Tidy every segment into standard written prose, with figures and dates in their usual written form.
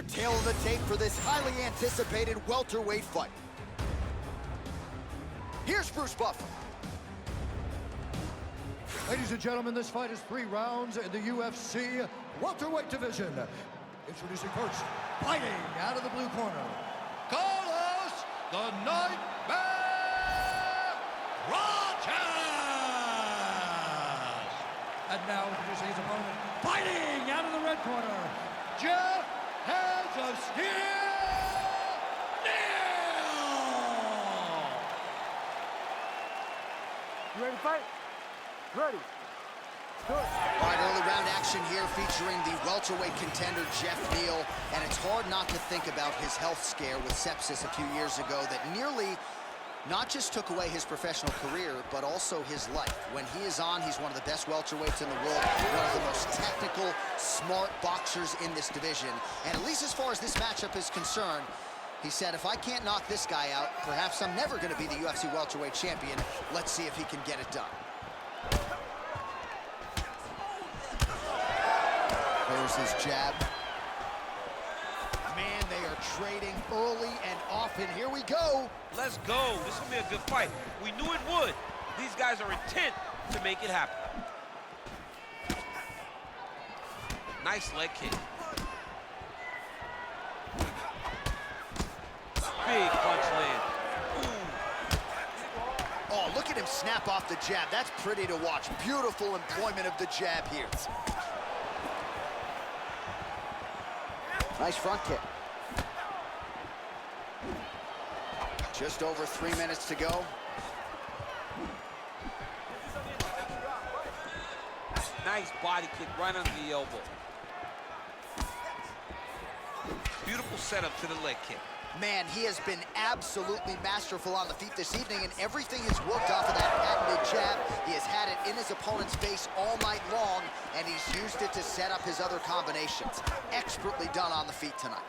tail of the tape for this highly anticipated welterweight fight. Here's Bruce Buffer. Ladies and gentlemen, this fight is 3 rounds in the UFC welterweight division. Introducing first, fighting out of the blue corner, Carlos the Nightmare Prates! And now introducing his opponent, fighting out of the red corner, Geoff Neal! You ready to fight? Ready. All right, early round action here featuring the welterweight contender Geoff Neal, and it's hard not to think about his health scare with sepsis a few years ago that nearly not just took away his professional career, but also his life. When he is on, he's one of the best welterweights in the world, one of the most technical, smart boxers in this division. And at least as far as this matchup is concerned, he said, if I can't knock this guy out, perhaps I'm never going to be the UFC welterweight champion. Let's see if he can get it done. There's his jab. Man, they are trading early and often. Here we go. Let's go. This will be a good fight. We knew it would. These guys are intent to make it happen. Nice leg kick. Big punch land. Ooh. Oh, look at him snap off the jab. That's pretty to watch. Beautiful employment of the jab here. Nice front kick. Just over 3 minutes to go. Nice body kick right under the elbow. Beautiful setup to the leg kick. Man, he has been absolutely masterful on the feet this evening, and everything is worked off of that patented jab. He has had it in his opponent's face all night long, and he's used it to set up his other combinations. Expertly done on the feet tonight.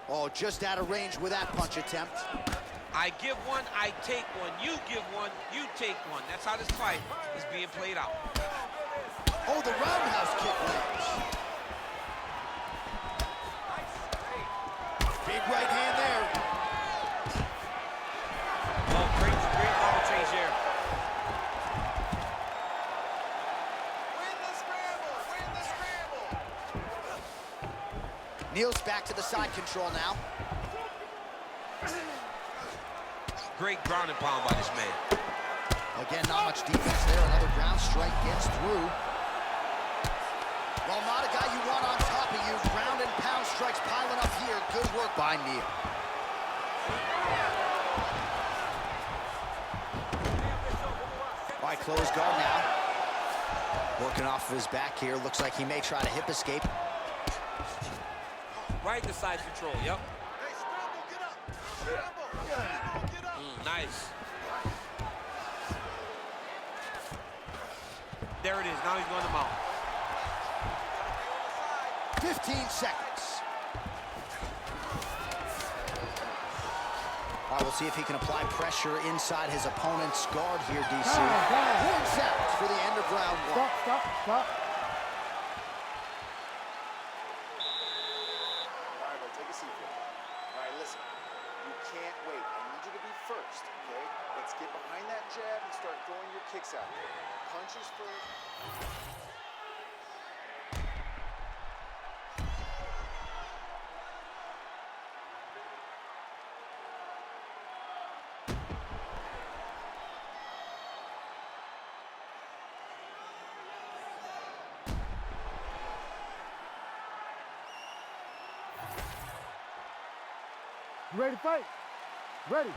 Oh, just out of range with that punch attempt. I give one, I take one. You give one, you take one. That's how this fight is being played out. Oh, the roundhouse kick lands. Big right hand there. Oh, great arbitrage here. Win the scramble, win the scramble. Neal's back to the side control now. Great ground and pound by this man. Again, not much defense there. Another ground strike gets through. Well, not a guy you want on top of you. Ground and pound strikes piling up here. Good work by Neal. All right, close guard now. Working off of his back here. Looks like he may try to hip escape. Right to side control, yep. Hey, scramble, get up. Scramble, get up. Nice. There it is, now he's going to mount. 15 seconds. All right, we'll see if he can apply pressure inside his opponent's guard here, DC. Horns out for the end of round 1. Stop. All right, bro, take a seat here. All right, listen. You can't wait. I need you to be first, okay? Let's get behind that jab and start throwing your kicks out there. Punches first. You ready to fight? Ready.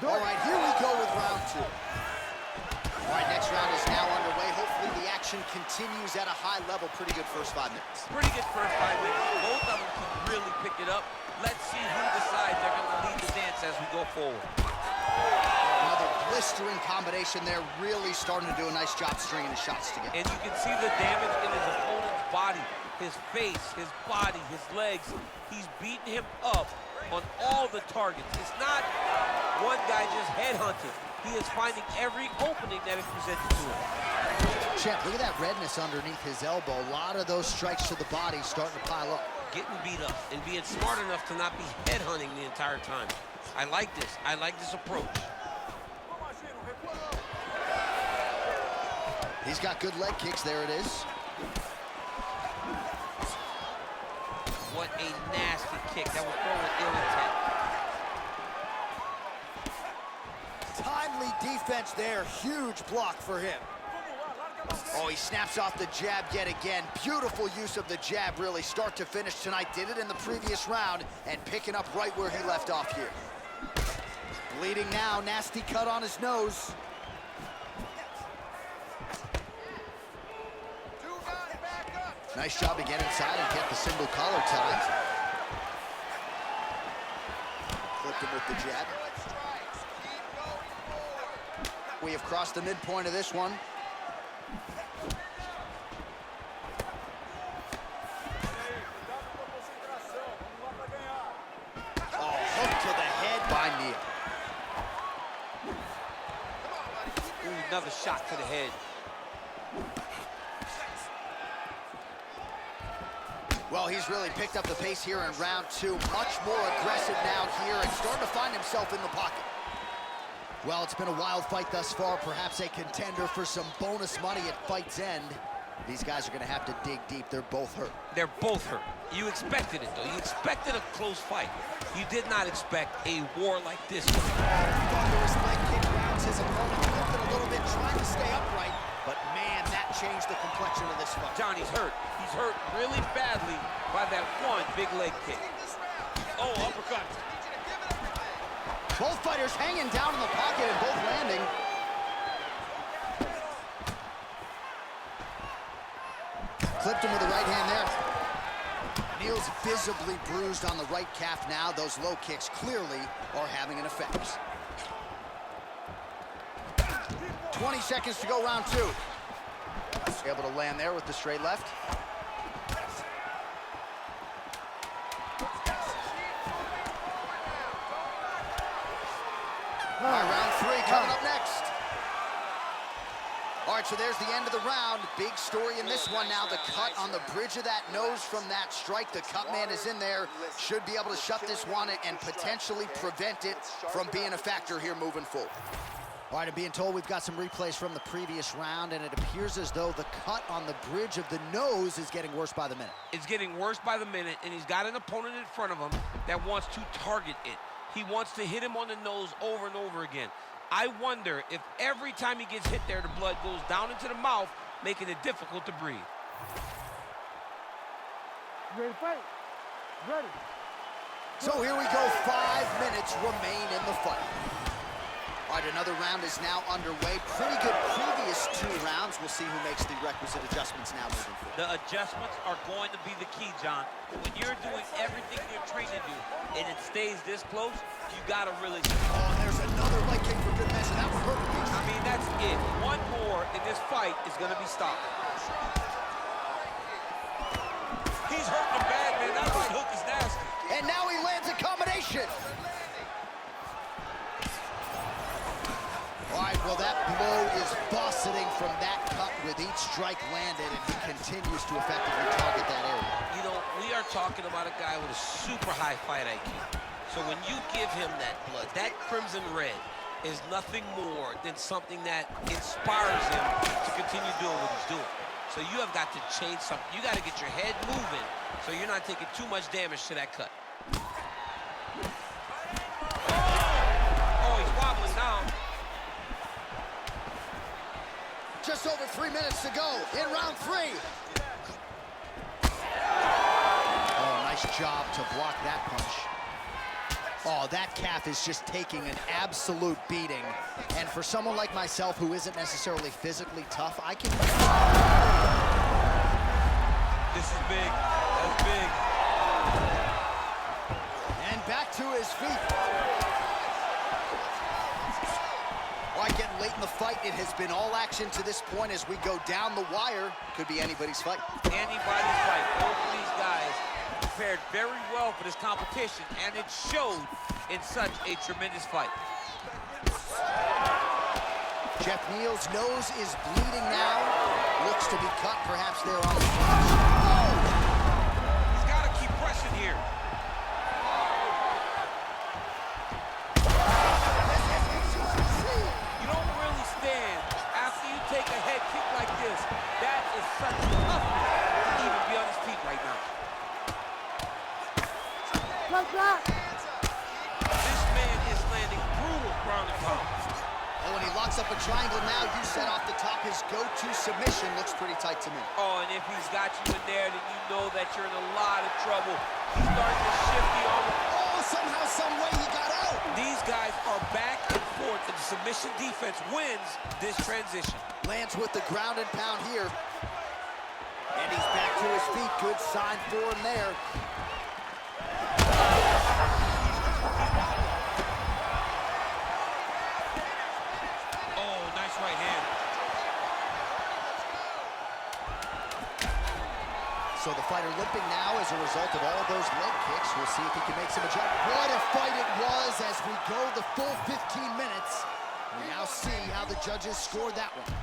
All right, here we go with round 2. All right, next round is now underway. Hopefully the action continues at a high level. Pretty good first 5 minutes. Pretty good first 5 minutes. Both of them can really pick it up. Let's see who decides they're going to lead the dance as we go forward. Another blistering combination there. Really starting to do a nice job stringing the shots together. And you can see the damage in his opponent's body, his face, his body, his legs. He's beating him up on all the targets. It's not one guy just headhunting. He is finding every opening that is presented to him. Champ, look at that redness underneath his elbow. A lot of those strikes to the body starting to pile up. Getting beat up and being smart enough to not be headhunting the entire time. I like this. I like this approach. He's got good leg kicks. There it is. What a nasty kick. That was thrown with ill intent. Timely defense there. Huge block for him. Oh, he snaps off the jab yet again. Beautiful use of the jab, really, start to finish tonight. Did it in the previous round and picking up right where he left off here. Bleeding now, nasty cut on his nose. Nice job to get inside and get the single collar tied. Clipped him with the jab. We have crossed the midpoint of this one. Another shot to the head. Well, he's really picked up the pace here in round two. Much more aggressive now here and starting to find himself in the pocket. Well, it's been a wild fight thus far. Perhaps a contender for some bonus money at fight's end. These guys are going to have to dig deep. They're both hurt. They're both hurt. You expected it, though. You expected a close fight. You did not expect a war like this one. Thunderous leg kick rounds his opponent. Flipped it a little bit, trying to stay upright. But, man, that changed the complexion of this fight. Johnny's hurt. He's hurt really badly by that one big leg kick. Oh, uppercut. Both fighters hanging down in the pocket and both landing. Clipped him with the right hand there. Neal's visibly bruised on the right calf now. Those low kicks clearly are having an effect. 20 seconds to go, round two. Able to land there with the straight left. All right, round three coming up next. All right, so there's the end of the round. Big story in this one now. The cut on the bridge of that nose from that strike. The cut man is in there. Should be able to shut this one and potentially prevent it from being a factor here moving forward. All right, I'm being told we've got some replays from the previous round, and it appears as though the cut on the bridge of the nose is getting worse by the minute. It's getting worse by the minute, and he's got an opponent in front of him that wants to target it. He wants to hit him on the nose over and over again. I wonder if every time he gets hit there, the blood goes down into the mouth, making it difficult to breathe. Ready to fight? Ready. So here we go, 5 minutes remain in the fight. All right, another round is now underway. Pretty good previous two rounds. We'll see who makes the requisite adjustments now moving forward. The adjustments are going to be the key, John. When you're doing everything you're trained to do and it stays this close, you got to really... Oh, there's another leg kick for good measure. That was perfect. I mean, that's it. One more in this fight is going to be stopped. He's hurting him bad, man. That right hook is nasty. And now he lands a combination. All right, well, that blow is buffeting from that cut with each strike landed, and he continues to effectively target that area. You know, we are talking about a guy with a super high fight IQ. So when you give him that blood, that crimson red is nothing more than something that inspires him to continue doing what he's doing. So you have got to change something. You got to get your head moving so you're not taking too much damage to that cut. Oh, he's wobbling now. Just over 3 minutes to go in round three. Oh, nice job to block that punch. Oh, that calf is just taking an absolute beating. And for someone like myself who isn't necessarily physically tough, I can... This is big. That's big. And back to his feet. All right, getting late in the fight. It has been all action to this point as we go down the wire. Could be anybody's fight. Anybody's fight. Both of these guys prepared very well for this competition, and it showed in such a tremendous fight. Geoff Neal's nose is bleeding now. Looks to be cut, perhaps there on the finish. Oh! He's got to keep pressing here. You don't really stand after you take a head kick like this. That is such toughness to even be on his feet right now. Left back. This man is landing brutal ground and pound. Oh, and he locks up a triangle now. You said off the top his go-to submission looks pretty tight to me. Oh, and if he's got you in there, then you know that you're in a lot of trouble. He's starting to shift the arm. Oh, somehow, some way he got out. These guys are back and forth, and the submission defense wins this transition. Lands with the ground and pound here. And he's back to his feet. Good sign for him there. Oh, nice right hand. So the fighter limping now as a result of all those leg kicks. We'll see if he can make some adjustments. What a fight it was as we go the full 15 minutes. We now see how the judges scored that one.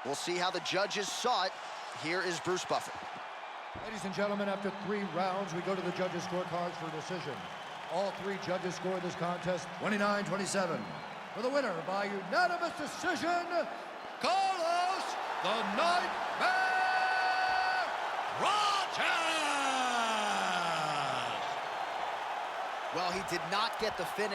We'll see how the judges saw it. Here is Bruce Buffer. Ladies and gentlemen, after 3 rounds, we go to the judges' scorecards for decision. All 3 judges scored this contest 29-27. For the winner by unanimous decision, Carlos the Nightmare Prates! Well, he did not get the finish.